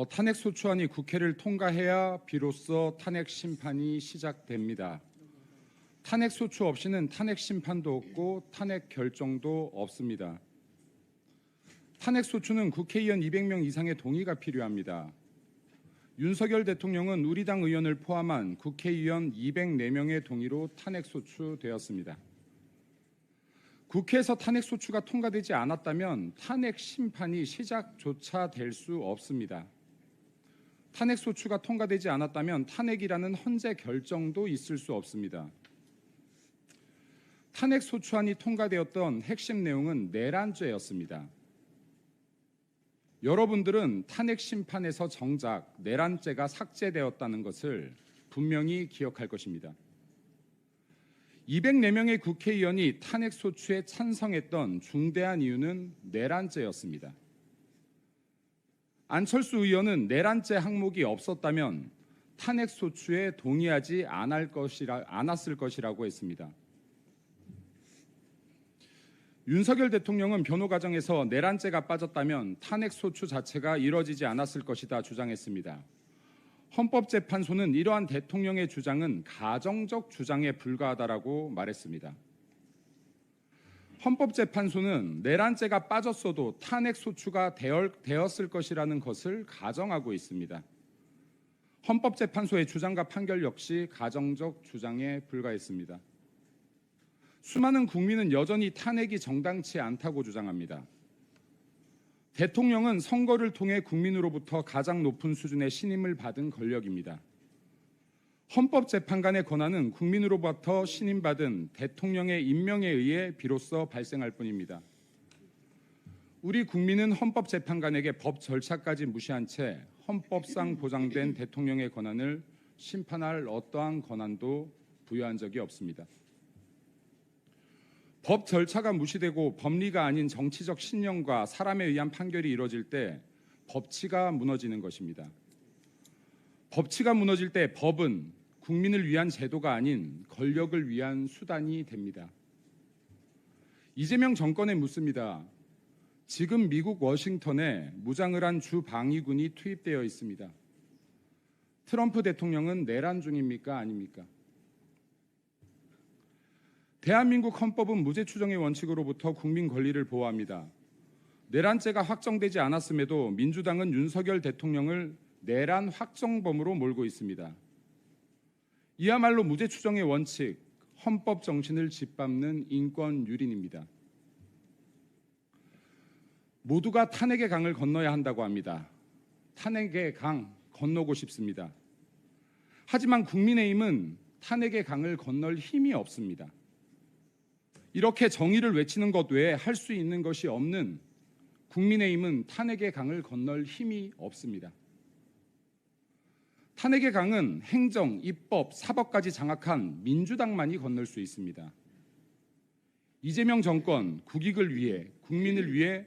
탄핵소추안이 국회를 통과해야 비로소 탄핵 심판이 시작됩니다. 탄핵소추 없이는 탄핵 심판도 없고 탄핵 결정도 없습니다. 탄핵소추는 국회의원 200명 이상의 동의가 필요합니다. 윤석열 대통령은 우리 당 의원을 포함한 국회의원 204명의 동의로 탄핵소추되었습니다. 국회에서 탄핵소추가 통과되지 않았다면 탄핵 심판이 시작조차 될 수 없습니다. 탄핵소추가 통과되지 않았다면 탄핵이라는 헌재 결정도 있을 수 없습니다. 탄핵소추안이 통과되었던 핵심 내용은 내란죄였습니다. 여러분들은 탄핵 심판에서 정작 내란죄가 삭제되었다는 것을 분명히 기억할 것입니다. 204명의 국회의원이 탄핵소추에 찬성했던 중대한 이유는 내란죄였습니다. 안철수 의원은 내란죄 항목이 없었다면 탄핵소추에 동의하지 않았을 것이라고 했습니다. 윤석열 대통령은 변호 과정에서 내란죄가 빠졌다면 탄핵소추 자체가 이뤄지지 않았을 것이다 주장했습니다. 헌법재판소는 이러한 대통령의 주장은 가정적 주장에 불과하다라고 말했습니다. 헌법재판소는 내란죄가 빠졌어도 탄핵소추가 되었을 것이라는 것을 가정하고 있습니다. 헌법재판소의 주장과 판결 역시 가정적 주장에 불과했습니다. 수많은 국민은 여전히 탄핵이 정당치 않다고 주장합니다. 대통령은 선거를 통해 국민으로부터 가장 높은 수준의 신임을 받은 권력입니다. 헌법재판관의 권한은 국민으로부터 신임받은 대통령의 임명에 의해 비로소 발생할 뿐입니다. 우리 국민은 헌법재판관에게 법 절차까지 무시한 채 헌법상 보장된 대통령의 권한을 심판할 어떠한 권한도 부여한 적이 없습니다. 법 절차가 무시되고 법리가 아닌 정치적 신념과 사람에 의한 판결이 이루어질 때 법치가 무너지는 것입니다. 법치가 무너질 때 법은 국민을 위한 제도가 아닌 권력을 위한 수단이 됩니다. 이재명 정권에 묻습니다. 지금 미국 워싱턴에 무장을 한 주방위군이 투입되어 있습니다. 트럼프 대통령은 내란 중입니까? 아닙니까? 대한민국 헌법은 무죄 추정의 원칙으로부터 국민 권리를 보호합니다. 내란죄가 확정되지 않았음에도 민주당은 윤석열 대통령을 내란 확정범으로 몰고 있습니다. 이야말로 무죄 추정의 원칙, 헌법 정신을 짓밟는 인권 유린입니다. 모두가 탄핵의 강을 건너야 한다고 합니다. 탄핵의 강 건너고 싶습니다. 하지만 국민의힘은 탄핵의 강을 건널 힘이 없습니다. 이렇게 정의를 외치는 것 외에 할 수 있는 것이 없는 국민의힘은 탄핵의 강을 건널 힘이 없습니다. 탄핵의 강은 행정, 입법, 사법까지 장악한 민주당만이 건널 수 있습니다. 이재명 정권 국익을 위해 국민을 위해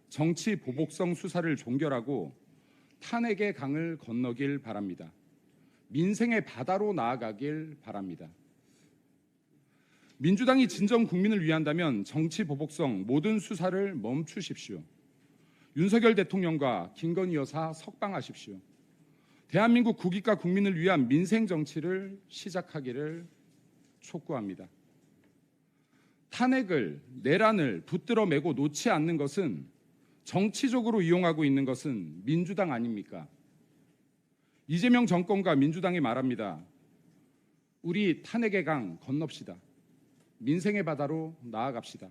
정치 보복성 수사를 종결하고 탄핵의 강을 건너길 바랍니다. 민생의 바다로 나아가길 바랍니다. 민주당이 진정 국민을 위한다면 정치 보복성 모든 수사를 멈추십시오. 윤석열 대통령과 김건희 여사 석방하십시오. 대한민국 국익과 국민을 위한 민생 정치를 시작하기를 촉구합니다. 탄핵을, 내란을 붙들어 매고 놓지 않는 것은 정치적으로 이용하고 있는 것은 민주당 아닙니까? 이재명 정권과 민주당이 말합니다. 우리 탄핵의 강 건넙시다. 민생의 바다로 나아갑시다.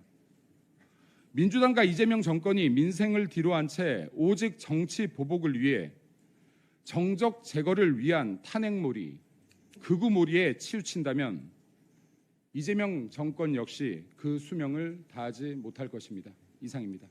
민주당과 이재명 정권이 민생을 뒤로한 채 오직 정치 보복을 위해 정적 제거를 위한 탄핵몰이, 극우몰이에 치우친다면 이재명 정권 역시 그 수명을 다하지 못할 것입니다. 이상입니다.